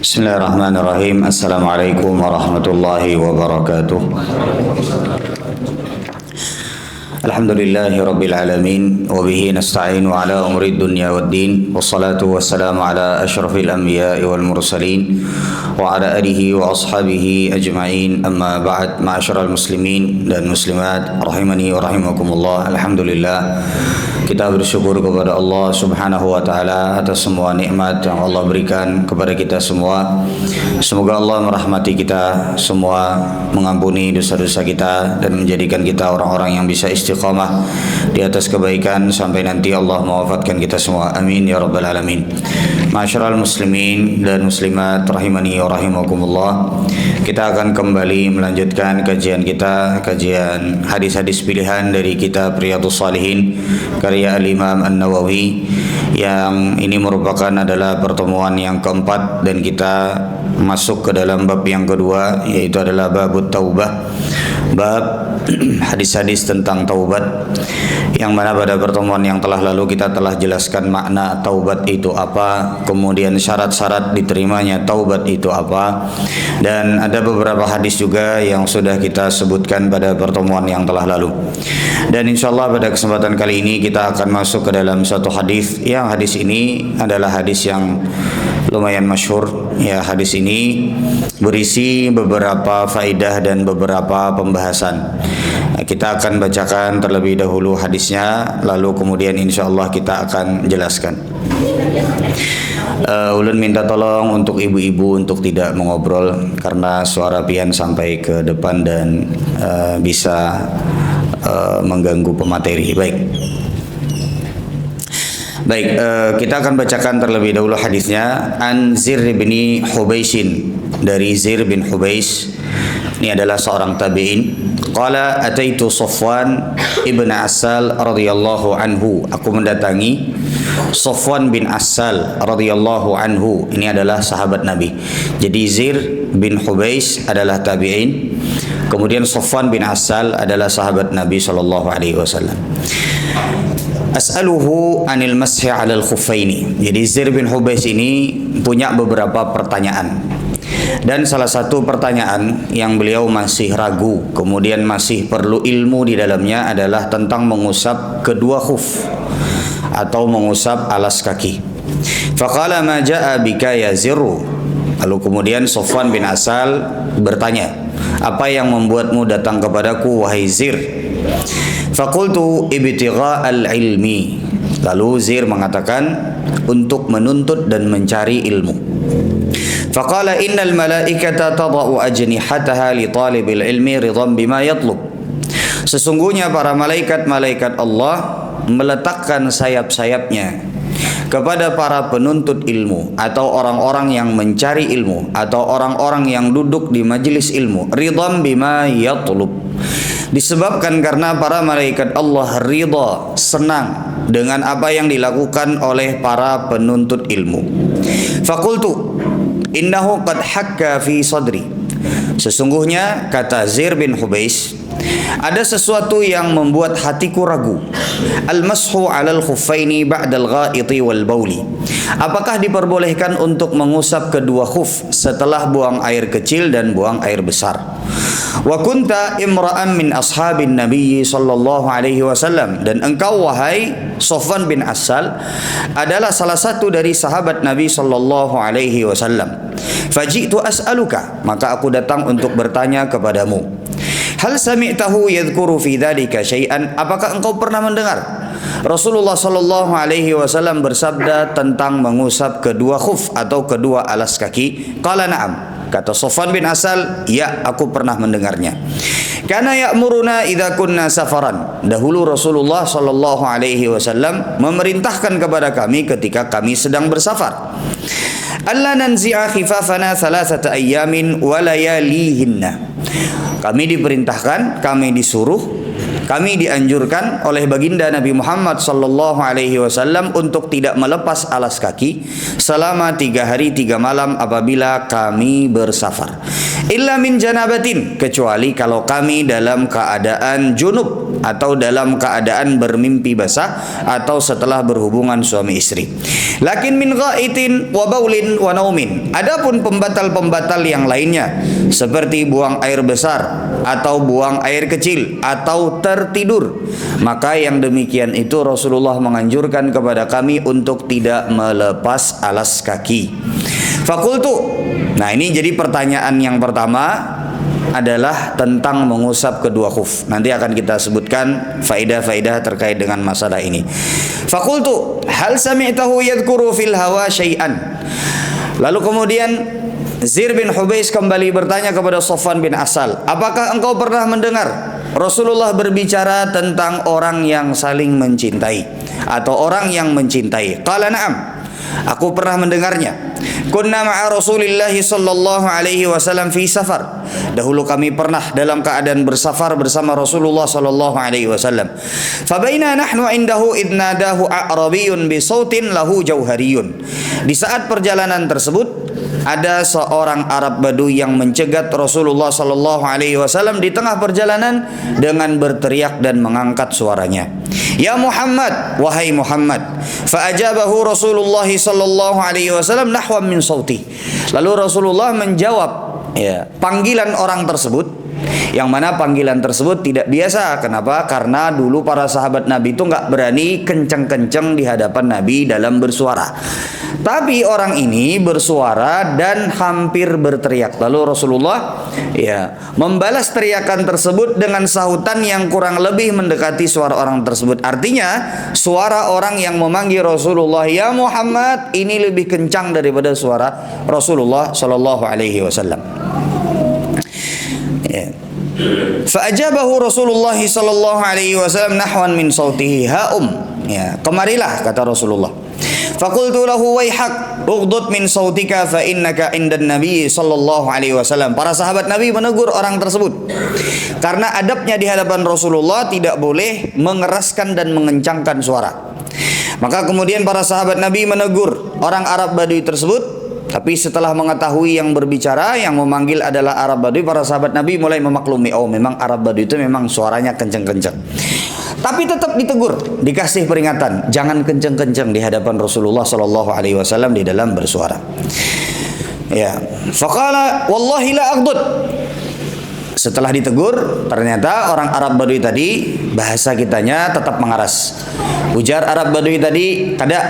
Bismillahirrahmanirrahim. Assalamualaikum warahmatullahi wabarakatuh. Alhamdulillahi rabbil alamin wa bihi nasta'inu ala umuri dunya waddin wassalatu wassalamu ala asyrafil anbiya'i wal mursalin wa ala alihi wa ashabihi ajma'in, amma ba'd. Ma'asyiral muslimin dan muslimat rahimani wa rahimakumullah. Alhamdulillah, kita bersyukur kepada Allah Subhanahu wa taala atas semua nikmat yang Allah berikan kepada kita semua. Semoga Allah merahmati kita semua, mengampuni dosa-dosa kita dan menjadikan kita orang-orang yang bisa istiqamah di atas kebaikan sampai nanti Allah mewafatkan kita semua. Amin ya rabbal alamin. Ma'asyiral muslimin dan muslimat rahimani wa rahimakumullah. Kita akan kembali melanjutkan kajian kita, kajian hadis-hadis pilihan dari kitab Riyadhus Shalihin karya Al-Imam An-Nawawi, yang ini merupakan adalah pertemuan yang keempat dan kita masuk ke dalam bab yang kedua, yaitu adalah bab taubah, bab hadis-hadis tentang taubat, yang mana pada pertemuan yang telah lalu kita telah jelaskan makna taubat itu apa, kemudian syarat-syarat diterimanya taubat itu apa, dan ada beberapa hadis juga yang sudah kita sebutkan pada pertemuan yang telah lalu. Dan insyaallah pada kesempatan kali ini kita akan masuk ke dalam satu hadis, yang hadis ini adalah hadis yang lumayan masyhur. Ya, hadis ini berisi beberapa faidah dan beberapa pembahasan. Kita akan bacakan terlebih dahulu hadisnya, lalu kemudian insyaallah kita akan jelaskan. Ulun minta tolong untuk ibu-ibu untuk tidak mengobrol karena suara pian sampai ke depan dan bisa mengganggu pemateri. Baik, kita akan bacakan terlebih dahulu hadisnya. An Zir bin Hubaishin, dari Zir bin Hubais. Ini adalah seorang tabi'in. Qala ataitu Safwan ibn Asal radhiyallahu anhu. Aku mendatangi Safwan bin Asal radhiyallahu anhu. Ini adalah sahabat Nabi. Jadi Zir bin Hubais adalah tabi'in. Kemudian Safwan bin Asal adalah sahabat Nabi sallallahu alaihi wasallam. As'aluhu anil mashi 'alal khuffaini. Jadi Zir bin Hubais ini punya beberapa pertanyaan. Dan salah satu pertanyaan yang beliau masih ragu, kemudian masih perlu ilmu di dalamnya, adalah tentang mengusap kedua khuf atau mengusap alas kaki. Faqala ma jaa bika ya Zirru. Lalu kemudian Safwan bin Asal bertanya, apa yang membuatmu datang kepadaku wahai Zir? Faqultu ibtigha al-ilmi. Lalu Zir mengatakan, untuk menuntut dan mencari ilmu. Faqala innal malaikata tada'u ajnihataha li talibil ilmi ridhan bima yatlub. Sesungguhnya para malaikat-malaikat Allah meletakkan sayap-sayapnya kepada para penuntut ilmu atau orang-orang yang mencari ilmu atau orang-orang yang duduk di majelis ilmu, ridhan bima yatlub. Disebabkan karena para malaikat Allah ridha, senang dengan apa yang dilakukan oleh para penuntut ilmu. Faqultu innahu qad hakka fi sadri. Sesungguhnya, kata Zir bin Hubais, ada sesuatu yang membuat hatiku ragu. Al-mashu 'alal khuffaini ba'dal gha'iti wal bauli. Apakah diperbolehkan untuk mengusap kedua khuf setelah buang air kecil dan buang air besar? Wa kunta imra'an min ashabin Nabi sallallahu alaihi wasallam, dan engkau wahai Safwan bin Asal adalah salah satu dari sahabat Nabi sallallahu alaihi wasallam. Faji'tu as'aluka, maka aku datang untuk bertanya kepadamu. Hal sami'tahu yadhkuru fi dzalika syai'an? Apakah engkau pernah mendengar Rasulullah sallallahu alaihi wasallam bersabda tentang mengusap kedua khuf atau kedua alas kaki? Qala na'am. Kata Safwan bin Asal, ya, aku pernah mendengarnya. Kana ya'muruna idza kunna safaran. Dahulu Rasulullah sallallahu alaihi wasallam memerintahkan kepada kami ketika kami sedang bersafar. Alla nanzi'a khifafana thalathata ayyamin wa layalihinna. Kami diperintahkan, kami disuruh, kami dianjurkan oleh baginda Nabi Muhammad sallallahu alaihi wasallam untuk tidak melepas alas kaki selama 3 hari 3 malam apabila kami bersafar. illa min janabatin, kecuali kalau kami dalam keadaan junub atau dalam keadaan bermimpi basah atau setelah berhubungan suami istri. Lakin min ghaitin wa baulin wa naumin. Adapun pembatal-pembatal yang lainnya seperti buang air besar atau buang air kecil atau tertidur, maka yang demikian itu Rasulullah menganjurkan kepada kami untuk tidak melepas alas kaki. Fakultu. Nah, ini jadi pertanyaan yang pertama adalah tentang mengusap kedua khuf. Nanti akan kita sebutkan faedah-faedah terkait dengan masalah ini. Fakultu, hal sami'tahu yadhkuru fil hawa syai'an. Lalu kemudian Zir bin Hubais kembali bertanya kepada Safwan bin Asal, apakah engkau pernah mendengar Rasulullah berbicara tentang orang yang saling mencintai atau orang yang mencintai? Qala na'am, aku pernah mendengarnya. Kunna ma'a Rasulillah sallallahu alaihi wasallam fi safar. Dahulu kami pernah dalam keadaan bersafar bersama Rasulullah sallallahu alaihi wasallam. Fabaina nahnu indahu id nadahu a'rabiyyun bi sautin lahu jauhariyun. Di saat perjalanan tersebut ada seorang Arab Badui yang mencegat Rasulullah sallallahu alaihi wasallam di tengah perjalanan dengan berteriak dan mengangkat suaranya. Ya Muhammad, wahai Muhammad. Fa'ajabahu Rasulullah sallallahu alaihi wasallam nahwan min sauti. Lalu Rasulullah menjawab panggilan orang tersebut, yang mana panggilan tersebut tidak biasa. Kenapa? Karena dulu para sahabat Nabi itu nggak berani kenceng-kenceng di hadapan Nabi dalam bersuara. Tapi orang ini bersuara dan hampir berteriak. Lalu Rasulullah membalas teriakan tersebut dengan sahutan yang kurang lebih mendekati suara orang tersebut. Artinya suara orang yang memanggil Rasulullah ya Muhammad ini lebih kencang daripada suara Rasulullah Shallallahu Alaihi Wasallam. Fa'ajabahu Rasulullah sallallahu alaihi wasallam nahwan min sautihi kemarilah, kata Rasulullah. Faqultu lahu waihak ughdud min sautika fa innaka indan nabi sallallahu alaihi wasallam. Para sahabat Nabi menegur orang tersebut karena adabnya di hadapan Rasulullah tidak boleh mengeraskan dan mengencangkan suara. Maka kemudian para sahabat Nabi menegur orang Arab Badui tersebut. Tapi setelah mengetahui yang berbicara, yang memanggil adalah Arab Badui, para sahabat Nabi mulai memaklumi, oh memang Arab Badui itu memang suaranya kenceng-kenceng. Tapi tetap ditegur, dikasih peringatan, jangan kenceng-kenceng di hadapan Rasulullah Sallallahu Alaihi Wasallam di dalam bersuara. Faqala wallahi la aghdud. Setelah ditegur, ternyata orang Arab Badui tadi bahasa kitanya tetap mengaras. Ujar Arab Badui tadi, kada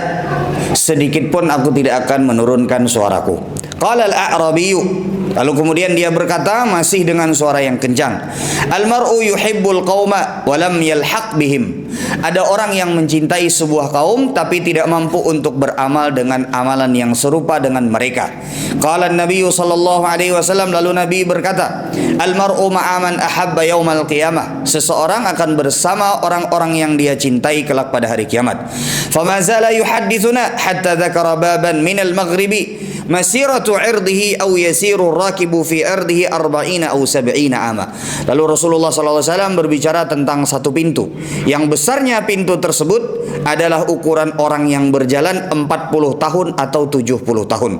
sedikit pun aku tidak akan menurunkan suaraku. Qala al-a'rabiyyu. Lalu kemudian dia berkata masih dengan suara yang kencang. Al-mar'u yuhibbul qauma wa lam yalhaq bihim. Ada orang yang mencintai sebuah kaum tapi tidak mampu untuk beramal dengan amalan yang serupa dengan mereka. Qala an-nabiy sallallahu alaihi wasallam, lalu Nabi berkata, al-mar'u ma'a man ahabba yaumal qiyamah. Seseorang akan bersama orang-orang yang dia cintai kelak pada hari kiamat. Fama zala yuhaddithuna hatta dzakara baban min al-maghribi masiratu irdihi aw yasiru rakibu fi irdihi 40 aw 70 ama. Lalu Rasulullah SAW berbicara tentang satu pintu yang besarnya pintu tersebut adalah ukuran orang yang berjalan 40 tahun atau 70 tahun.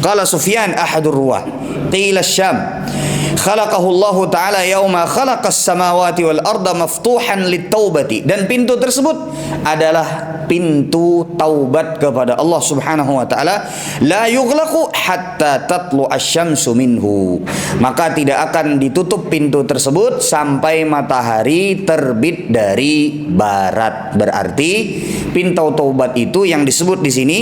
Qala Sufyan ahadur ruwah qila Syam khalaqahu Allah Ta'ala yauma khalaqas samawati wal arda maftuhan lit-taubati. Dan pintu tersebut adalah pintu taubat kepada Allah Subhanahu wa taala, la yughlaqu hatta tatlu asy-syamsu minhu. Maka tidak akan ditutup pintu tersebut sampai matahari terbit dari barat. Berarti pintu taubat itu yang disebut di sini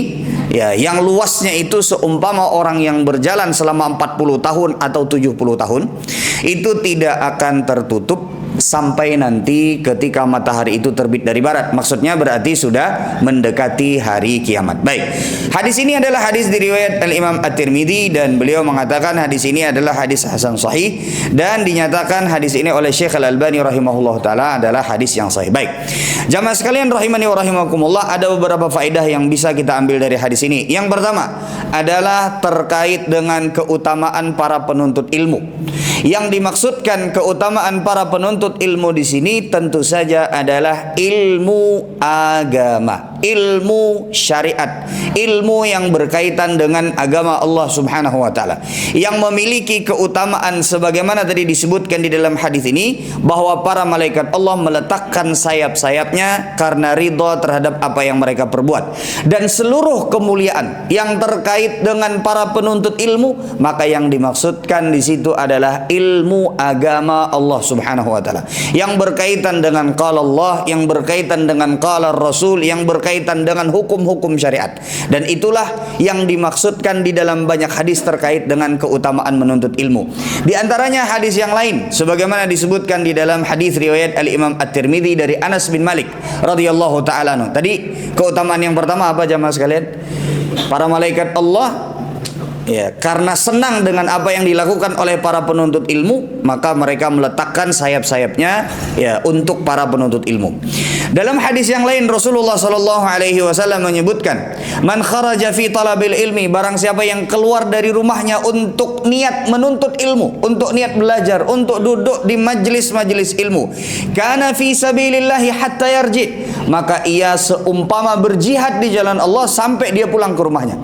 yang luasnya itu seumpama orang yang berjalan selama 40 tahun atau 70 tahun itu tidak akan tertutup sampai nanti ketika matahari itu terbit dari barat. Maksudnya berarti sudah mendekati hari kiamat. Baik, hadis ini adalah hadis diriwayat Al-Imam At-Tirmidzi dan beliau mengatakan hadis ini adalah hadis hasan sahih dan dinyatakan hadis ini oleh Syekh Al-Albani rahimahullah taala adalah hadis yang sahih. Baik, jamaah sekalian rahimani wa rahimakumullah, ada beberapa faedah yang bisa kita ambil dari hadis ini. Yang pertama adalah terkait dengan keutamaan para penuntut ilmu. Yang dimaksudkan keutamaan para penuntut ilmu di sini tentu saja adalah ilmu agama, ilmu syariat, ilmu yang berkaitan dengan agama Allah Subhanahu wa taala, yang memiliki keutamaan sebagaimana tadi disebutkan di dalam hadis ini, bahwa para malaikat Allah meletakkan sayap-sayapnya karena ridha terhadap apa yang mereka perbuat. Dan seluruh kemuliaan yang terkait dengan para penuntut ilmu, maka yang dimaksudkan di situ adalah ilmu agama Allah Subhanahu wa taala, yang berkaitan dengan qala Allah, yang berkaitan dengan qala Rasul, yang berkaitan dengan hukum-hukum syariat. Dan itulah yang dimaksudkan di dalam banyak hadis terkait dengan keutamaan menuntut ilmu. Di antaranya hadis yang lain sebagaimana disebutkan di dalam hadis riwayat Al-Imam At-Tirmidzi dari Anas bin Malik radhiyallahu taala anhu. Tadi keutamaan yang pertama apa jamaah sekalian? Para malaikat Allah, ya, karena senang dengan apa yang dilakukan oleh para penuntut ilmu, maka mereka meletakkan sayap-sayapnya, ya, untuk para penuntut ilmu. Dalam hadis yang lain Rasulullah sallallahu alaihi wasallam menyebutkan, "Man kharaja fi talabil ilmi," barang siapa yang keluar dari rumahnya untuk niat menuntut ilmu, untuk niat belajar, untuk duduk di majelis-majelis ilmu, kana fi sabilillahi hatta yarji, maka ia seumpama berjihad di jalan Allah sampai dia pulang ke rumahnya.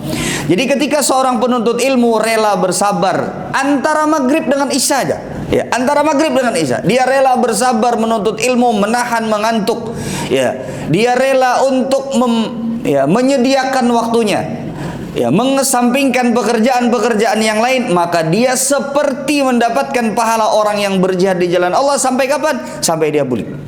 Jadi ketika seorang penuntut ilmu rela bersabar antara maghrib dengan isya aja, ya, antara maghrib dengan isya, dia rela bersabar menuntut ilmu, menahan mengantuk, ya, dia rela untuk menyediakan waktunya, ya, mengesampingkan pekerjaan-pekerjaan yang lain, maka dia seperti mendapatkan pahala orang yang berjihad di jalan Allah. Sampai kapan? Sampai dia pulih.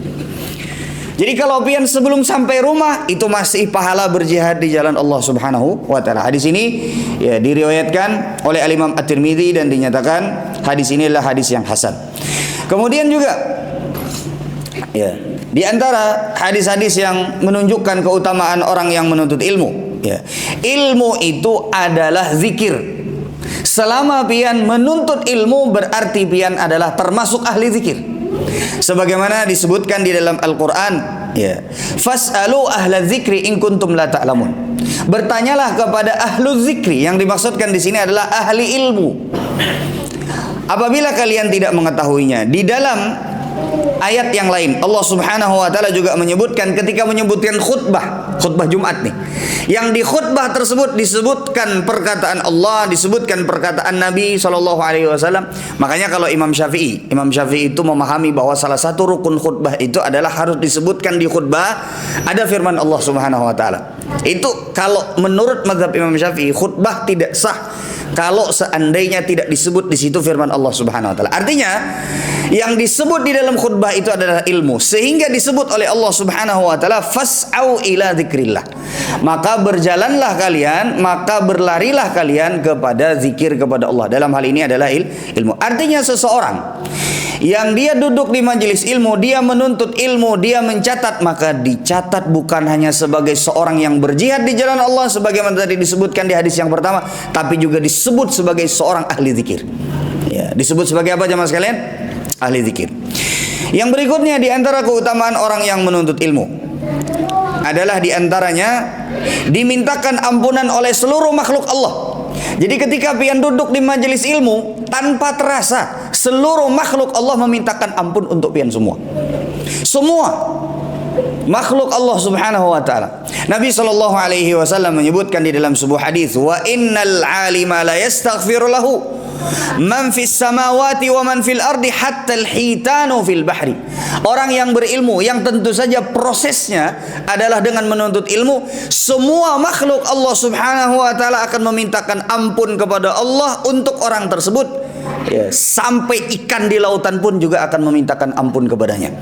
Jadi kalau pian sebelum sampai rumah itu masih pahala berjihad di jalan Allah Subhanahu wa taala. Hadis ini, ya, diriwayatkan oleh Al-Imam At-Tirmidzi dan dinyatakan hadis ini adalah hadis yang hasan. Kemudian juga, ya, di antara hadis-hadis yang menunjukkan keutamaan orang yang menuntut ilmu, ya, ilmu itu adalah zikir. Selama pian menuntut ilmu berarti pian adalah termasuk ahli zikir. Sebagaimana disebutkan di dalam Al-Quran, ya, fas'alu ahla dzikri in kuntum la ta'lamun. Bertanyalah kepada ahlu zikri, yang dimaksudkan di sini adalah ahli ilmu, apabila kalian tidak mengetahuinya. Di dalam ayat yang lain Allah Subhanahu wa taala juga menyebutkan, ketika menyebutkan khutbah Jumat nih, yang di khutbah tersebut disebutkan perkataan Allah, disebutkan perkataan Nabi sallallahu alaihi wasallam. Makanya kalau Imam Syafi'i itu memahami bahwa salah satu rukun khutbah itu adalah harus disebutkan di khutbah ada firman Allah Subhanahu wa taala. Itu kalau menurut mazhab Imam Syafi'i, khutbah tidak sah kalau seandainya tidak disebut di situ firman Allah Subhanahu wa taala. Artinya yang disebut di dalam khutbah itu adalah ilmu, sehingga disebut oleh Allah Subhanahu wa taala fas'au ila dzikrillah. Maka berjalanlah kalian, maka berlarilah kalian kepada zikir kepada Allah. Dalam hal ini adalah ilmu. Artinya seseorang yang dia duduk di majelis ilmu, dia menuntut ilmu, dia mencatat, maka dicatat bukan hanya sebagai seorang yang berjihad di jalan Allah sebagaimana tadi disebutkan di hadis yang pertama, tapi juga disebut sebagai seorang ahli zikir. Ya, disebut sebagai apa jemaah sekalian? Ahli zikir. Yang berikutnya di antara keutamaan orang yang menuntut ilmu adalah di antaranya dimintakan ampunan oleh seluruh makhluk Allah. Jadi ketika pian duduk di majelis ilmu, tanpa terasa seluruh makhluk Allah memintakan ampun untuk pian semua. Semua makhluk Allah Subhanahu wa taala. Nabi sallallahu alaihi wasallam menyebutkan di dalam sebuah hadis, wa innal alima la yastaghfiru lahu man fis samawati wa man fil ardi hatta al-hitanu fil bahri. Orang yang berilmu, yang tentu saja prosesnya adalah dengan menuntut ilmu, semua makhluk Allah Subhanahu wa taala akan memintakan ampun kepada Allah untuk orang tersebut, ya, sampai ikan di lautan pun juga akan memintakan ampun kepadanya.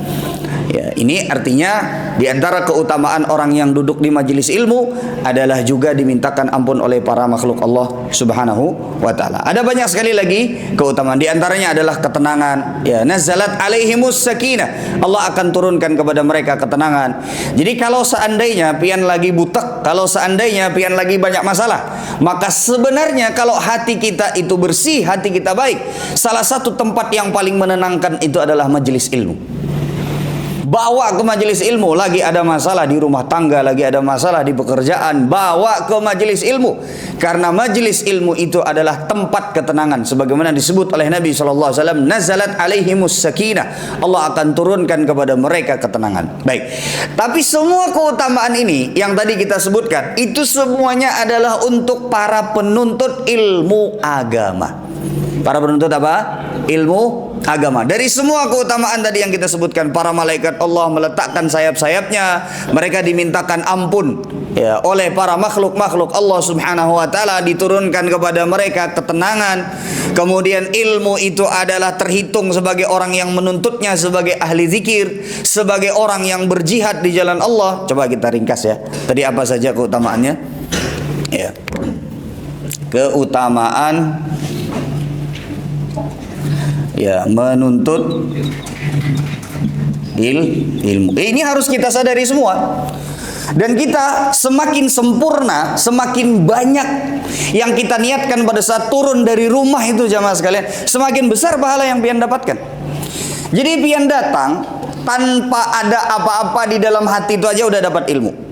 Ya, ini artinya di antara keutamaan orang yang duduk di majelis ilmu adalah juga dimintakan ampun oleh para makhluk Allah Subhanahu wa taala. Ada banyak sekali lagi keutamaan, di antaranya adalah ketenangan. Ya, nazalat alaihimus sakinah. Allah akan turunkan kepada mereka ketenangan. Jadi kalau seandainya pian lagi butek, kalau seandainya pian lagi banyak masalah, maka sebenarnya kalau hati kita itu bersih, hati kita baik, salah satu tempat yang paling menenangkan itu adalah majelis ilmu. bawa ke majelis ilmu. Lagi ada masalah di rumah tangga, lagi ada masalah di pekerjaan, bawa ke majelis ilmu. Karena majelis ilmu itu adalah tempat ketenangan. Sebagaimana disebut oleh Nabi SAW, nazalat alaihimus sakinah, Allah akan turunkan kepada mereka ketenangan. Baik, tapi semua keutamaan ini yang tadi kita sebutkan, itu semuanya adalah untuk para penuntut ilmu agama. Para penuntut apa? Ilmu agama. Dari semua keutamaan tadi yang kita sebutkan, para malaikat Allah meletakkan sayap-sayapnya, mereka dimintakan ampun ya oleh para makhluk-makhluk Allah Subhanahu wa taala, diturunkan kepada mereka ketenangan. Kemudian ilmu itu adalah terhitung sebagai orang yang menuntutnya, sebagai ahli zikir, sebagai orang yang berjihad di jalan Allah. Coba kita ringkas ya. Tadi apa saja keutamaannya? Ya. Keutamaan ya menuntut ilmu. Ini harus kita sadari semua. Dan kita semakin sempurna, semakin banyak yang kita niatkan pada saat turun dari rumah itu jamaah sekalian, semakin besar pahala yang pian dapatkan. Jadi pian datang tanpa ada apa-apa di dalam hati itu aja udah dapat ilmu.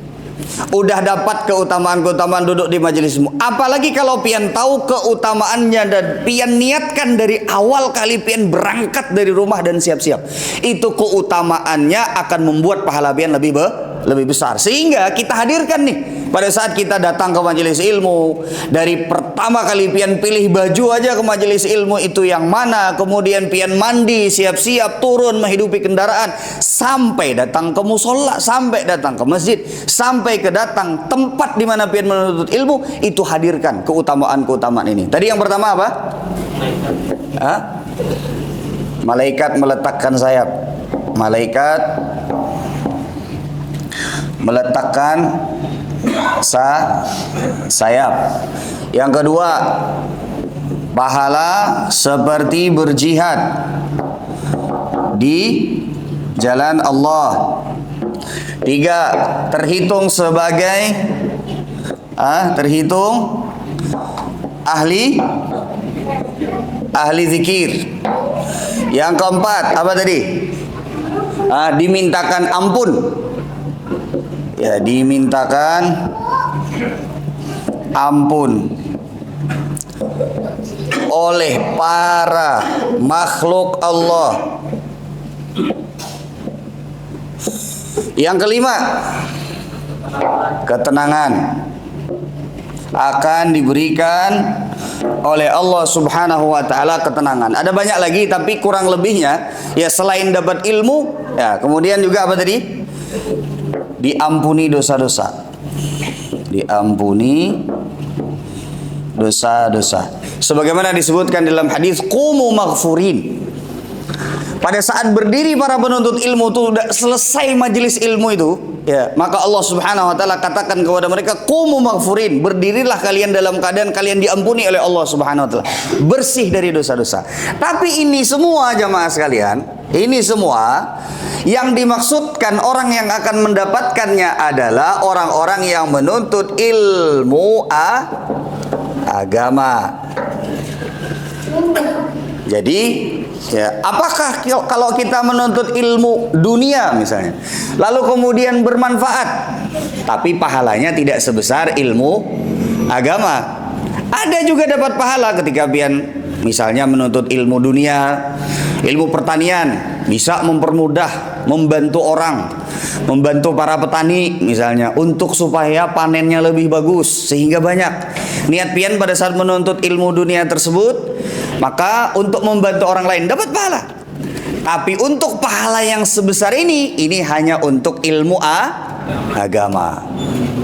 Udah dapat keutamaan-keutamaan duduk di majelismu. Apalagi kalau pian tahu keutamaannya dan pian niatkan dari awal kali pian berangkat dari rumah dan siap-siap. Itu keutamaannya akan membuat pahala pian lebih besar. Sehingga kita hadirkan nih pada saat kita datang ke majelis ilmu, dari pertama kali pian pilih baju aja ke majelis ilmu itu yang mana, kemudian pian mandi, siap-siap turun menghidupi kendaraan, sampai datang ke musola, sampai datang ke masjid, sampai ke datang tempat di mana pian menuntut ilmu, itu hadirkan keutamaan-keutamaan ini. Tadi yang pertama apa? Malaikat meletakkan sayap. Malaikat meletakkan sayap. Yang kedua, pahala seperti berjihad di jalan Allah. Tiga, terhitung sebagai ahli zikir. Yang keempat, apa tadi? Dimintakan ampun. Ya, dimintakan ampun oleh para makhluk Allah. Yang kelima, ketenangan akan diberikan oleh Allah Subhanahu wa taala, ketenangan. Ada banyak lagi tapi kurang lebihnya ya, selain dapat ilmu ya, kemudian juga apa tadi? Diampuni dosa-dosa. Diampuni dosa-dosa. Sebagaimana disebutkan dalam hadis, qumu maghfurin. Pada saat berdiri para penuntut ilmu itu sudah selesai majelis ilmu itu, ya, maka Allah Subhanahu wa taala katakan kepada mereka, qumu maghfurin, berdirilah kalian dalam keadaan kalian diampuni oleh Allah Subhanahu wa taala, bersih dari dosa-dosa. Tapi ini semua jamaah sekalian, ini semua yang dimaksudkan orang yang akan mendapatkannya adalah orang-orang yang menuntut ilmu agama. Jadi ya, apakah kalau kita menuntut ilmu dunia misalnya, lalu kemudian bermanfaat, tapi pahalanya tidak sebesar ilmu agama? Ada juga dapat pahala ketika pian misalnya menuntut ilmu dunia, ilmu pertanian, bisa mempermudah, membantu orang, membantu para petani misalnya, untuk supaya panennya lebih bagus sehingga banyak. Niat pian pada saat menuntut ilmu dunia tersebut, maka untuk membantu orang lain dapat pahala. Tapi untuk pahala yang sebesar ini hanya untuk ilmu agama.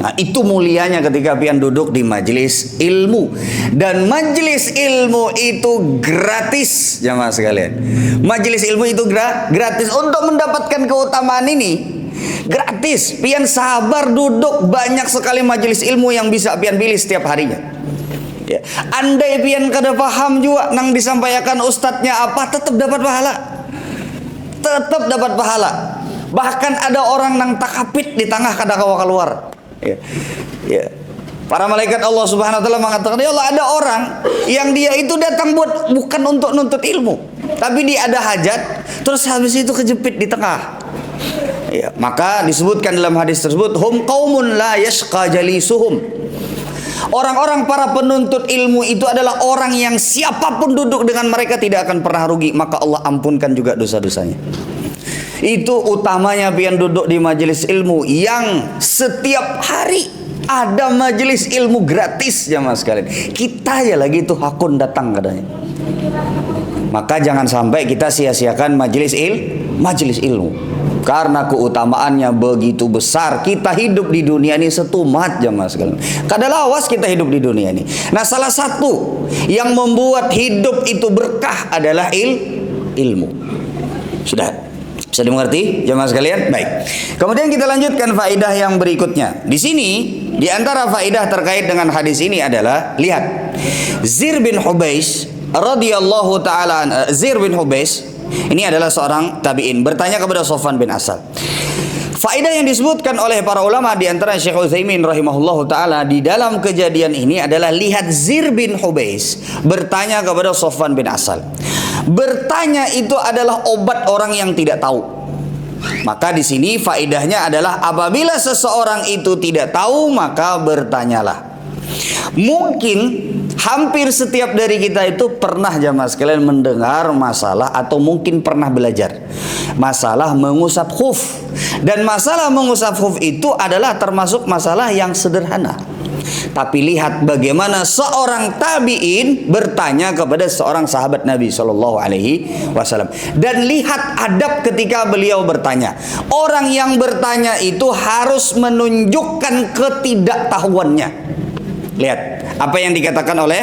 Nah, itu mulianya ketika pian duduk di majelis ilmu. Dan majelis ilmu itu gratis, jamaah sekalian. Majelis ilmu itu gratis. Untuk mendapatkan keutamaan ini gratis. Pian sabar duduk, banyak sekali majelis ilmu yang bisa pian pilih setiap harinya. Ya. Andai pian kada paham juga nang disampaikan ustadznya apa, tetap dapat pahala. Tetap dapat pahala. Bahkan ada orang nang takapit di tengah kada kawa keluar. Ya. Ya. Para malaikat Allah Subhanahu wa taala mengatakan, ya Allah, ada orang yang dia itu datang bukan untuk nuntut ilmu, tapi dia ada hajat, terus habis itu kejepit di tengah. Ya, maka disebutkan dalam hadis tersebut, hum qaumun la yashqa jalisuhum. Orang-orang para penuntut ilmu itu adalah orang yang siapapun duduk dengan mereka tidak akan pernah rugi, maka Allah ampunkan juga dosa-dosanya. Itu utamanya pian duduk di majelis ilmu yang setiap hari ada majelis ilmu gratis, jamaah sekalian. Kita aja lagi itu hakun datang katanya. Maka jangan sampai kita sia-siakan majelis ilmu. Karena keutamaannya begitu besar. Kita hidup di dunia ini setumat, jamaah sekalian. Kadalah awas kita hidup di dunia ini. Nah, salah satu yang membuat hidup itu berkah adalah ilmu. Sudah bisa dimengerti, jamaah sekalian? Baik. Kemudian kita lanjutkan faedah yang berikutnya. Di sini, di antara faedah terkait dengan hadis ini adalah, lihat, Zir bin Hubais radhiyallahu taala, Zir bin Hubais ini adalah seorang tabi'in, bertanya kepada Sofwan bin Asal. Faedah yang disebutkan oleh para ulama, di antara Syekh Utsaimin rahimahullahu taala di dalam kejadian ini adalah, lihat, Zir bin Hubais bertanya kepada Sofwan bin Asal. Bertanya itu adalah obat orang yang tidak tahu. Maka di sini faedahnya adalah apabila seseorang itu tidak tahu, maka bertanyalah. Mungkin hampir setiap dari kita itu pernah, jamaah sekalian, mendengar masalah atau mungkin pernah belajar masalah mengusap khuf. Dan masalah mengusap khuf itu adalah termasuk masalah yang sederhana. Tapi lihat bagaimana seorang tabi'in bertanya kepada seorang sahabat Nabi Shallallahu Alaihi Wasallam, dan lihat adab ketika beliau bertanya. Orang yang bertanya itu harus menunjukkan ketidaktahuannya. Lihat apa yang dikatakan oleh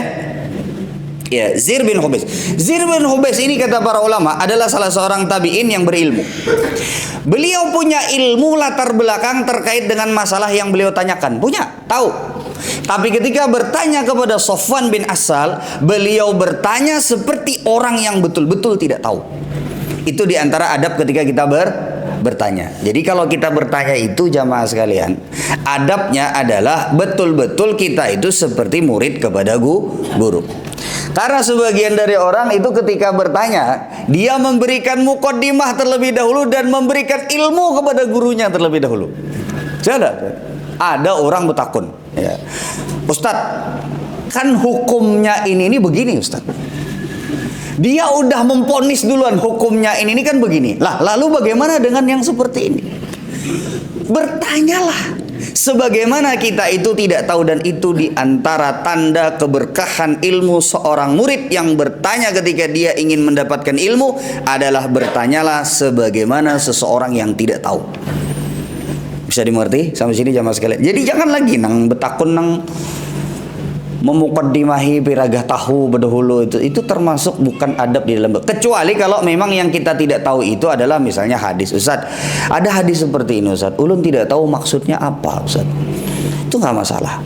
Zir bin Hubais. Zir bin Hubais ini, kata para ulama, adalah salah seorang tabi'in yang berilmu. Beliau punya ilmu latar belakang terkait dengan masalah yang beliau tanyakan. Punya, tahu. Tapi ketika bertanya kepada Sofwan bin Asal, beliau bertanya seperti orang yang betul-betul tidak tahu. Itu diantara adab ketika kita bertanya. Jadi kalau kita bertanya itu, jamaah sekalian, adabnya adalah betul-betul kita itu seperti murid kepada guru. Karena sebagian dari orang itu ketika bertanya, dia memberikan muqaddimah terlebih dahulu dan memberikan ilmu kepada gurunya terlebih dahulu. Ada orang bertakun, ya, Ustadz, kan hukumnya ini begini, Ustadz. Dia udah memponis duluan, hukumnya ini kan begini. Lah, lalu bagaimana dengan yang seperti ini? Bertanyalah. Sebagaimana kita itu tidak tahu, dan itu diantara tanda keberkahan ilmu seorang murid yang bertanya ketika dia ingin mendapatkan ilmu adalah bertanyalah sebagaimana seseorang yang tidak tahu. Bisa dimengerti sampai sini, jamaah sekalian? Jadi jangan lagi nang betakun nang memukaddimahi piragah tahu berdahulu, itu termasuk bukan adab di dalam. Kecuali kalau memang yang kita tidak tahu itu adalah misalnya hadis. Ustaz, ada hadis seperti ini, Ustaz, ulun tidak tahu maksudnya apa, Ustaz. Itu nggak masalah.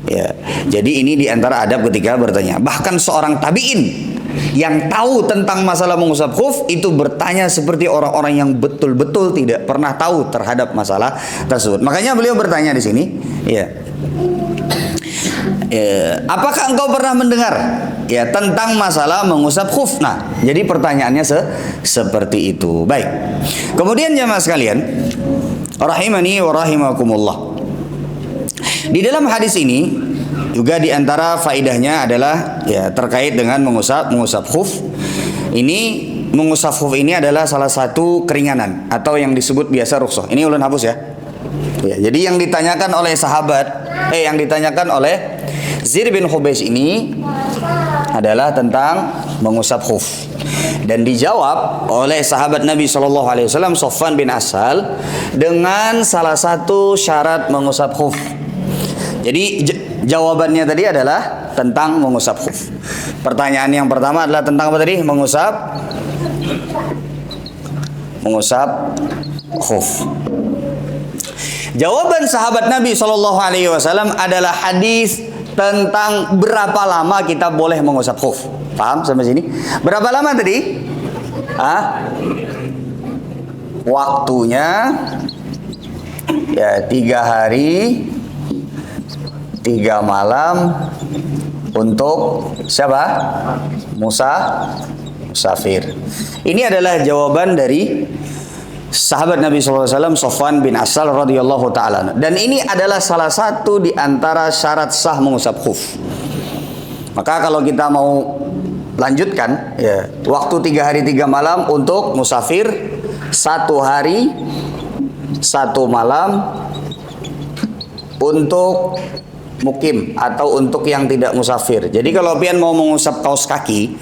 Ya, jadi ini diantara adab ketika bertanya. Bahkan seorang tabi'in yang tahu tentang masalah mengusap khuf itu bertanya seperti orang-orang yang betul-betul tidak pernah tahu terhadap masalah tersebut. Makanya beliau bertanya di sini, ya, apakah engkau pernah mendengar tentang masalah mengusap khuf? Nah, jadi pertanyaannya seperti itu. Baik. Kemudian jamaah sekalian, rahimani wa rahimakumullah. Di dalam hadis ini juga di antara faedahnya adalah terkait dengan mengusap khuf. Ini mengusap khuf ini adalah salah satu keringanan atau yang disebut biasa rukhsah. Ini ulun hapus ya. Jadi yang ditanyakan oleh yang ditanyakan oleh Zir bin Hubais ini adalah tentang mengusap khuf, dan dijawab oleh sahabat Nabi Shallallahu Alaihi Wasallam Sofwan bin Asal dengan salah satu syarat mengusap khuf. Jadi jawabannya tadi adalah tentang mengusap khuf. Pertanyaan yang pertama adalah tentang apa tadi? Mengusap khuf. Jawaban sahabat Nabi Shallallahu Alaihi Wasallam adalah hadis tentang berapa lama kita boleh mengusap khuf. Paham sampai sini? Berapa lama tadi? Waktunya 3 hari 3 malam untuk siapa? Musafir. Ini adalah jawaban dari sahabat Nabi SAW Sofwan bin Asal radhiyallahu taala. Dan ini adalah salah satu di antara syarat sah mengusap khuf. Maka kalau kita mau lanjutkan, ya, waktu 3 hari 3 malam untuk musafir, 1 hari 1 malam untuk mukim atau untuk yang tidak musafir. Jadi kalau pian mau mengusap kaos kaki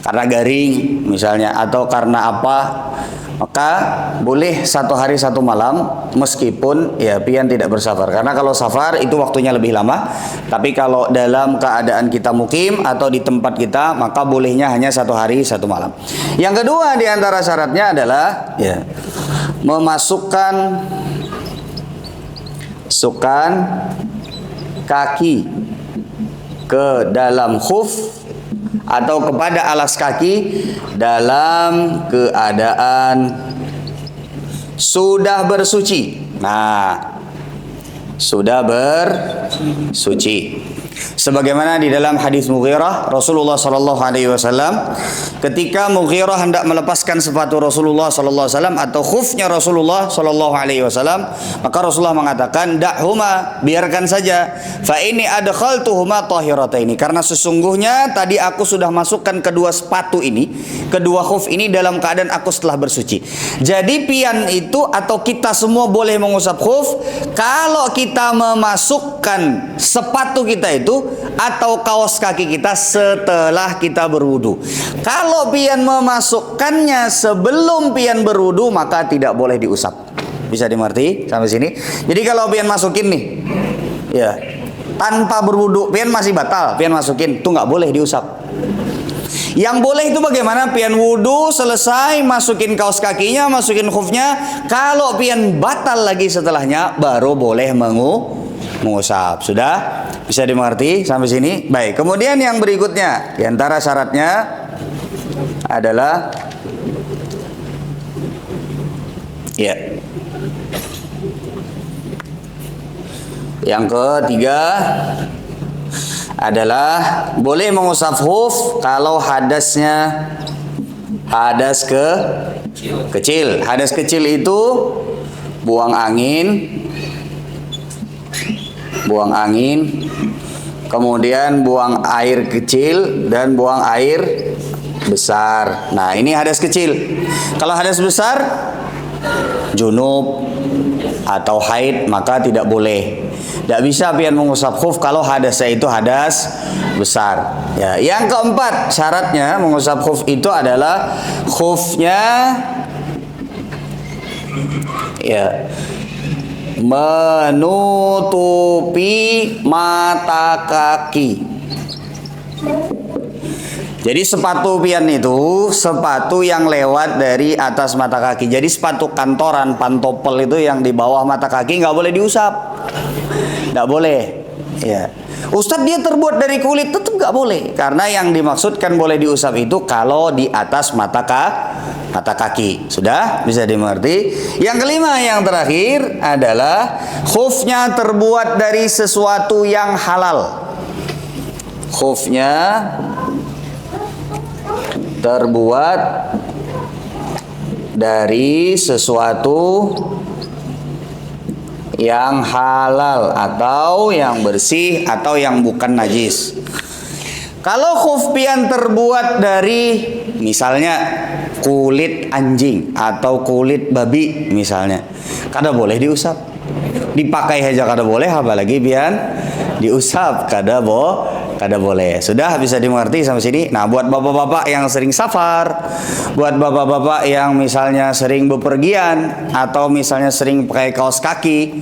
karena garing misalnya atau karena apa, maka boleh 1 hari 1 malam meskipun ya pian tidak bersafar. Karena kalau safar itu waktunya lebih lama. Tapi kalau dalam keadaan kita mukim atau di tempat kita, maka bolehnya hanya 1 hari 1 malam. Yang kedua di antara syaratnya adalah ya, memasukkan kaki ke dalam khuf atau kepada alas kaki dalam keadaan sudah bersuci. Nah, sudah bersuci. Sebagaimana di dalam hadis Mughirah, Rasulullah sallallahu alaihi wasallam ketika Mughirah hendak melepaskan sepatu Rasulullah sallallahu alaihi wasallam atau khufnya Rasulullah sallallahu alaihi wasallam, maka Rasulullah mengatakan, "Da'huma, biarkan saja. Fa ini adkhaltuhuma tahirataini." Karena sesungguhnya tadi aku sudah masukkan kedua sepatu ini, kedua khuf ini dalam keadaan aku setelah bersuci. Jadi pian itu atau kita semua boleh mengusap khuf kalau kita memasukkan sepatu kita itu atau kaos kaki kita setelah kita berwudu. Kalau pian memasukkannya sebelum pian berwudu, maka tidak boleh diusap. Bisa dimengerti sampai sini? Jadi kalau pian masukin nih, ya, tanpa berwudu, pian masih batal, pian masukin, itu nggak boleh diusap. Yang boleh itu bagaimana? Pian wudu selesai, masukin kaos kakinya, masukin khufnya. Kalau pian batal lagi setelahnya, baru boleh mengusap. Sudah bisa dimengerti sampai sini? Baik. Kemudian yang berikutnya, di antara syaratnya adalah ya, yang ketiga adalah boleh mengusap khuf kalau hadasnya hadas kecil. Hadas kecil itu buang angin, kemudian buang air kecil dan buang air besar. Nah, ini hadas kecil. Kalau hadas besar, junub atau haid, maka tidak boleh. Tidak bisa pian mengusap khuf kalau hadasnya itu hadas besar. Ya, yang keempat syaratnya mengusap khuf itu adalah khufnya ya menutupi mata kaki. Jadi sepatu pian itu sepatu yang lewat dari atas mata kaki. Jadi sepatu kantoran, pantopel itu yang di bawah mata kaki nggak boleh diusap. Nggak boleh. Ya. Ustadz, dia terbuat dari kulit, tetap nggak boleh. Karena yang dimaksudkan boleh diusap itu kalau di atas mata kaki. Sudah bisa dimengerti. Yang kelima, yang terakhir adalah khufnya terbuat dari sesuatu yang halal. Khufnya terbuat dari sesuatu yang halal atau yang bersih atau yang bukan najis. Kalau khuf pian terbuat dari misalnya kulit anjing atau kulit babi misalnya, kada boleh diusap. Dipakai saja kada boleh, apalagi pian diusap kada boleh. Sudah bisa dimengerti sampai sini? Nah, buat bapak-bapak yang sering safar, buat bapak-bapak yang misalnya sering bepergian atau misalnya sering pakai kaos kaki,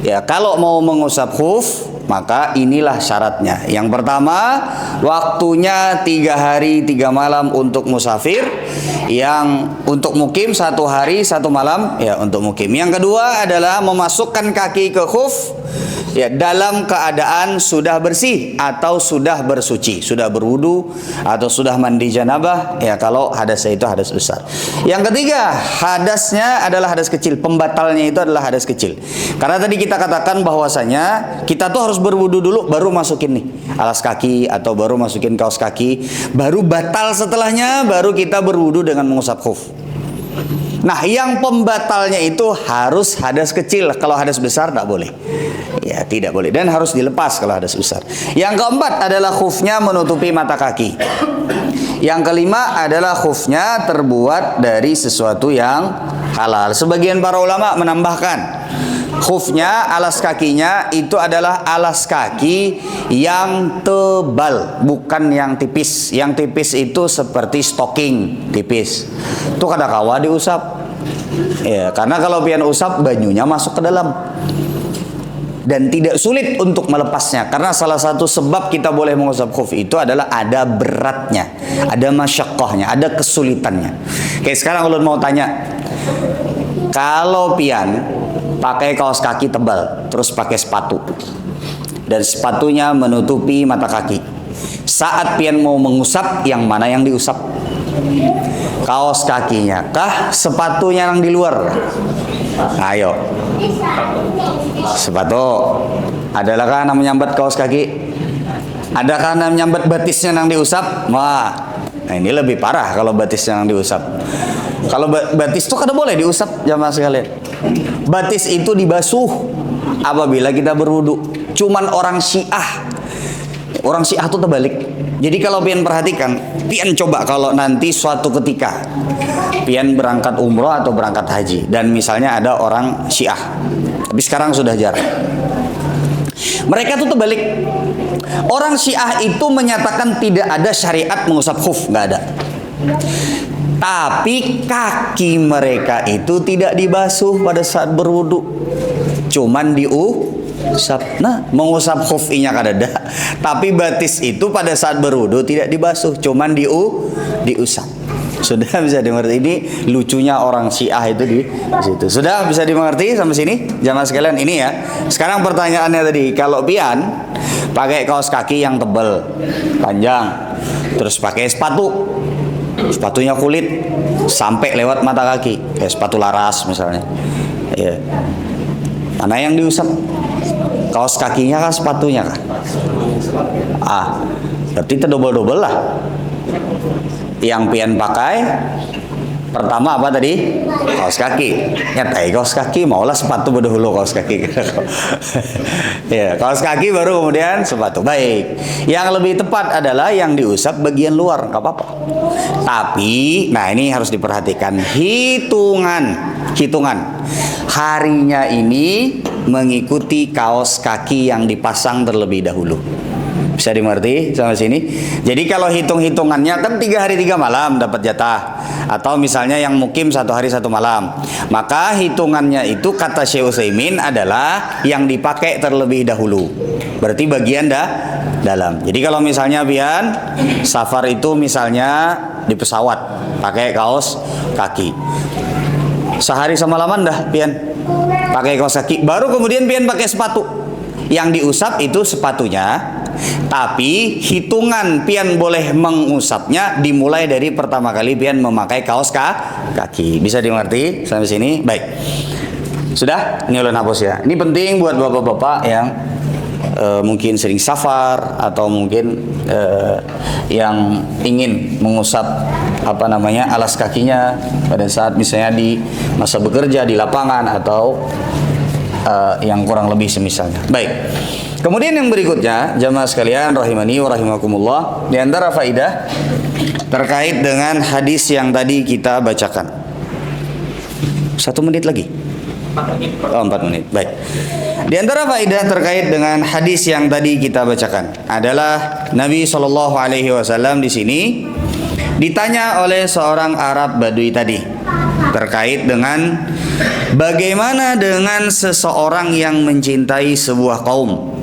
ya kalau mau mengusap khuf, maka inilah syaratnya. Yang pertama, waktunya 3 hari 3 malam untuk musafir. Yang untuk mukim 1 hari 1 malam ya untuk mukim. Yang kedua adalah memasukkan kaki ke khuf ya dalam keadaan sudah bersih atau sudah bersuci, sudah berwudu atau sudah mandi janabah ya kalau hadasnya itu hadas besar. Yang ketiga, hadasnya adalah hadas kecil, pembatalnya itu adalah hadas kecil. Karena tadi kita katakan bahwasanya kita tuh harus berwudu dulu baru masukin nih alas kaki atau baru masukin kaos kaki, baru batal setelahnya baru kita berwudu dengan mengusap khuf. Nah, yang pembatalnya itu harus hadas kecil. Kalau hadas besar tidak boleh. Ya, tidak boleh. Dan harus dilepas kalau hadas besar. Yang keempat adalah khufnya menutupi mata kaki. Yang kelima adalah khufnya terbuat dari sesuatu yang halal. Sebagian para ulama menambahkan, khufnya, alas kakinya itu adalah alas kaki yang tebal, bukan yang tipis. Yang tipis itu seperti stocking tipis. Itu kada kawa diusap. Ya, karena kalau pian usap banyunya masuk ke dalam. Dan tidak sulit untuk melepasnya. Karena salah satu sebab kita boleh mengusap khuf itu adalah ada beratnya, ada masyaqqahnya, ada kesulitannya. Kayak sekarang ulun mau tanya, kalau pian pakai kaos kaki tebal, terus pakai sepatu, dan sepatunya menutupi mata kaki, saat pian mau mengusap, yang mana yang diusap? Kaos kakinya kah, sepatunya yang di luar? Ayo, sepatu. Adalahkah yang menyambat kaos kaki? Adakah yang menyambat batisnya yang diusap? Wah, nah ini lebih parah kalau batisnya yang diusap. Kalau batis itu kada boleh diusap, jamaah sekalian. Batis itu dibasuh apabila kita berwudu. Cuman orang Syiah itu terbalik. Jadi kalau pian perhatikan, pian coba kalau nanti suatu ketika pian berangkat umroh atau berangkat haji, dan misalnya ada orang Syiah, tapi sekarang sudah jarang. Mereka tuh terbalik. Orang Syiah itu menyatakan tidak ada syariat mengusap khuf, nggak ada. Tapi kaki mereka itu tidak dibasuh pada saat berwudu, cuman diusap. Nah, mengusap khuf-nya kadada, tapi batis itu pada saat berwudu tidak dibasuh, cuman diusap. Sudah bisa dimengerti. Ini lucunya orang Syiah itu di situ. Sudah bisa dimengerti sampai sini, jamaah sekalian. Ini ya. Sekarang pertanyaannya tadi, kalau pian pakai kaos kaki yang tebal, panjang, terus pakai sepatunya kulit sampai lewat mata kaki, kayak sepatu laras misalnya, ya, mana yang diusap? Kaos kakinya kah, sepatunya kah? Berarti terdobel-dobel lah. Yang pian pakai pertama apa tadi? Kaos kaki. Nyatai kaos kaki, maulah sepatu berdahulu kaos kaki. Ya, kaos kaki baru kemudian sepatu. Baik. Yang lebih tepat adalah yang diusap bagian luar, nggak apa-apa. Tapi, nah ini harus diperhatikan, hitungan harinya ini mengikuti kaos kaki yang dipasang terlebih dahulu. Bisa dimengerti sampai sini? Jadi kalau hitung-hitungannya kan 3 hari 3 malam dapat jatah, atau misalnya yang mukim 1 hari 1 malam, maka hitungannya itu kata Syekh Utsaimin adalah yang dipakai terlebih dahulu. Berarti bagian dalam. Jadi kalau misalnya pian safar itu misalnya di pesawat pakai kaos kaki, sehari semalaman dah pian pakai kaos kaki, baru kemudian pian pakai sepatu. Yang diusap itu sepatunya, tapi hitungan pian boleh mengusapnya dimulai dari pertama kali pian memakai kaos kaki. Bisa dimengerti sampai sini? Baik. Sudah? Ini ulun hapus ya. Ini penting buat bapak-bapak yang mungkin sering safar, atau mungkin yang ingin mengusap alas kakinya pada saat misalnya di masa bekerja di lapangan, atau yang kurang lebih semisalnya. Baik. Kemudian yang berikutnya, jamaah sekalian rahimani wa rahimakumullah, di antara faidah terkait dengan hadis yang tadi kita bacakan. 1 menit lagi. 4 menit. Baik. Di antara faidah terkait dengan hadis yang tadi kita bacakan adalah Nabi SAW di sini ditanya oleh seorang Arab Badui tadi terkait dengan bagaimana dengan seseorang yang mencintai sebuah kaum,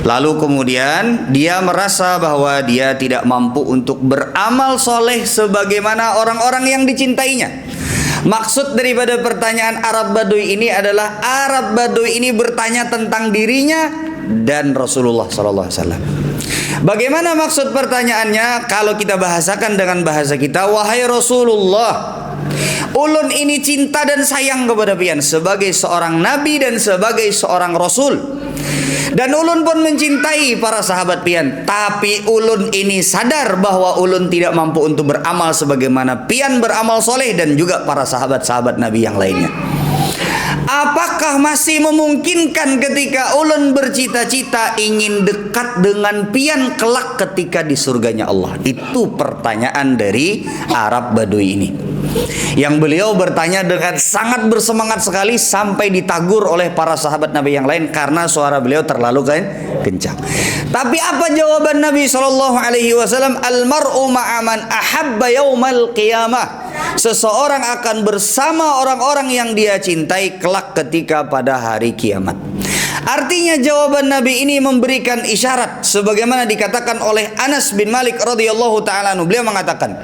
lalu kemudian dia merasa bahwa dia tidak mampu untuk beramal soleh sebagaimana orang-orang yang dicintainya. Maksud daripada pertanyaan Arab Badui ini adalah Arab Badui ini bertanya tentang dirinya dan Rasulullah sallallahu alaihi wasallam. Bagaimana maksud pertanyaannya? Kalau kita bahasakan dengan bahasa kita, wahai Rasulullah, ulun ini cinta dan sayang kepada pian sebagai seorang nabi dan sebagai seorang rasul. Dan ulun pun mencintai para sahabat pian. Tapi ulun ini sadar bahwa ulun tidak mampu untuk beramal sebagaimana pian beramal soleh dan juga para sahabat-sahabat nabi yang lainnya. Apakah masih memungkinkan ketika ulun bercita-cita ingin dekat dengan pian kelak ketika di surganya Allah? Itu pertanyaan dari Arab Badui ini, yang beliau bertanya dengan sangat bersemangat sekali sampai ditagur oleh para sahabat Nabi yang lain karena suara beliau terlalu kencang. Tapi apa jawaban Nabi Shallallahu Alaihi Wasallam? Al-mar'u ma'aman ahabba yaumal qiyamah. Seseorang akan bersama orang-orang yang dia cintai kelak ketika pada hari kiamat. Artinya jawaban Nabi ini memberikan isyarat sebagaimana dikatakan oleh Anas bin Malik radhiyallahu taala anhu. Beliau mengatakan,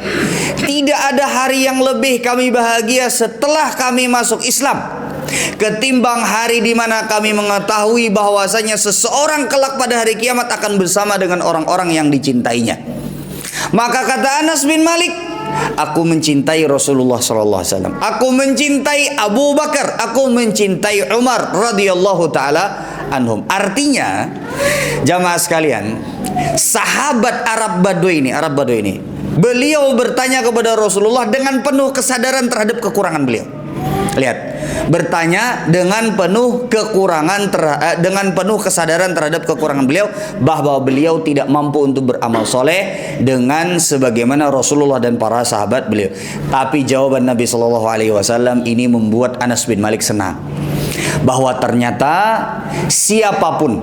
tidak ada hari yang lebih kami bahagia setelah kami masuk Islam ketimbang hari di mana kami mengetahui bahwasanya seseorang kelak pada hari kiamat akan bersama dengan orang-orang yang dicintainya. Maka kata Anas bin Malik, aku mencintai Rasulullah sallallahu alaihi wasallam, aku mencintai Abu Bakar, aku mencintai Umar radhiyallahu taala anhum. Artinya, jamaah sekalian, sahabat Arab Badui ini, beliau bertanya kepada Rasulullah dengan penuh kesadaran terhadap kekurangan beliau. Lihat, bertanya dengan penuh dengan penuh kesadaran terhadap kekurangan beliau, bahwa beliau tidak mampu untuk beramal soleh dengan sebagaimana Rasulullah dan para sahabat beliau. Tapi jawaban Nabi Shallallahu Alaihi Wasallam ini membuat Anas bin Malik senang, bahwa ternyata siapapun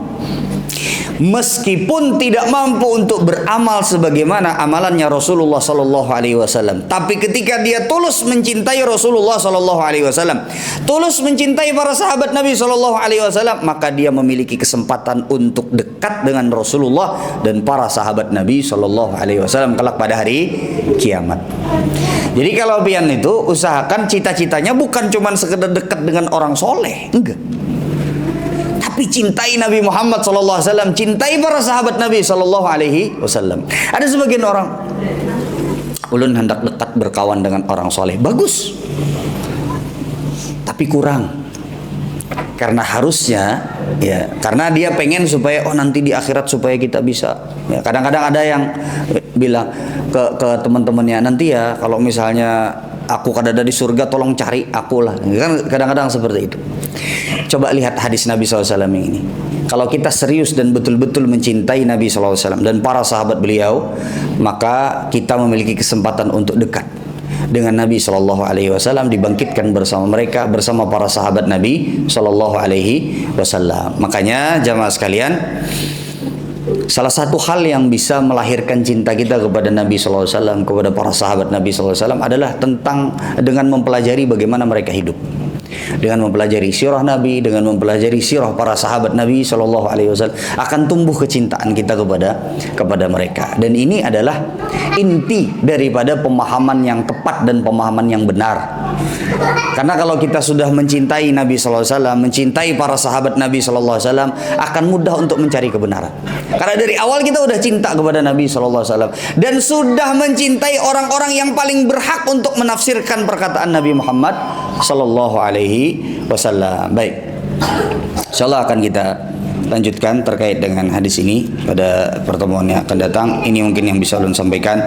meskipun tidak mampu untuk beramal sebagaimana amalannya Rasulullah sallallahu alaihi wasallam, tapi ketika dia tulus mencintai Rasulullah sallallahu alaihi wasallam, tulus mencintai para sahabat Nabi sallallahu alaihi wasallam, maka dia memiliki kesempatan untuk dekat dengan Rasulullah dan para sahabat Nabi sallallahu alaihi wasallam kelak pada hari kiamat. Jadi kalau pian itu usahakan cita-citanya bukan cuma sekedar dekat dengan orang soleh, enggak. Tapi cintai Nabi Muhammad sallallahu alaihi wasallam, cintai para sahabat Nabi sallallahu alaihi wasallam. Ada sebagian orang, ulun hendak dekat berkawan dengan orang soleh, bagus, tapi kurang. Karena harusnya, ya, karena dia pengen supaya nanti di akhirat supaya kita bisa. Ya, kadang-kadang ada yang bilang ke teman-temannya, nanti ya kalau misalnya aku ada di surga, tolong cari aku lah. Kan kadang-kadang seperti itu. Coba lihat hadis Nabi SAW yang ini. Kalau kita serius dan betul-betul mencintai Nabi SAW dan para sahabat beliau, maka kita memiliki kesempatan untuk dekat dengan Nabi SAW, dibangkitkan bersama mereka, bersama para sahabat Nabi SAW. Makanya jamaah sekalian, salah satu hal yang bisa melahirkan cinta kita kepada Nabi SAW, kepada para sahabat Nabi SAW adalah dengan mempelajari bagaimana mereka hidup. Dengan mempelajari sirah Nabi, dengan mempelajari sirah para sahabat Nabi SAW, akan tumbuh kecintaan kita kepada mereka. Dan ini adalah inti daripada pemahaman yang tepat dan pemahaman yang benar. Karena kalau kita sudah mencintai Nabi SAW, mencintai para sahabat Nabi SAW, akan mudah untuk mencari kebenaran. Karena dari awal kita sudah cinta kepada Nabi SAW dan sudah mencintai orang-orang yang paling berhak untuk menafsirkan perkataan Nabi Muhammad Sallallahu Alaihi Wasallam. Baik, insyaallah akan kita lanjutkan terkait dengan hadis ini pada pertemuan yang akan datang. Ini mungkin yang bisa ulun sampaikan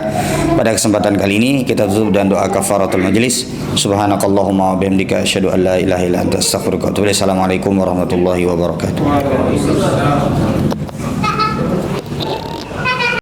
pada kesempatan kali ini. Kita tutup dan doa kafaratul majlis. Subhanakallahumma wa bihamdika asyhadu an la ilaha illa anta astaghfiruka wa atubu ilaik. Assalamualaikum warahmatullahi wabarakatuh.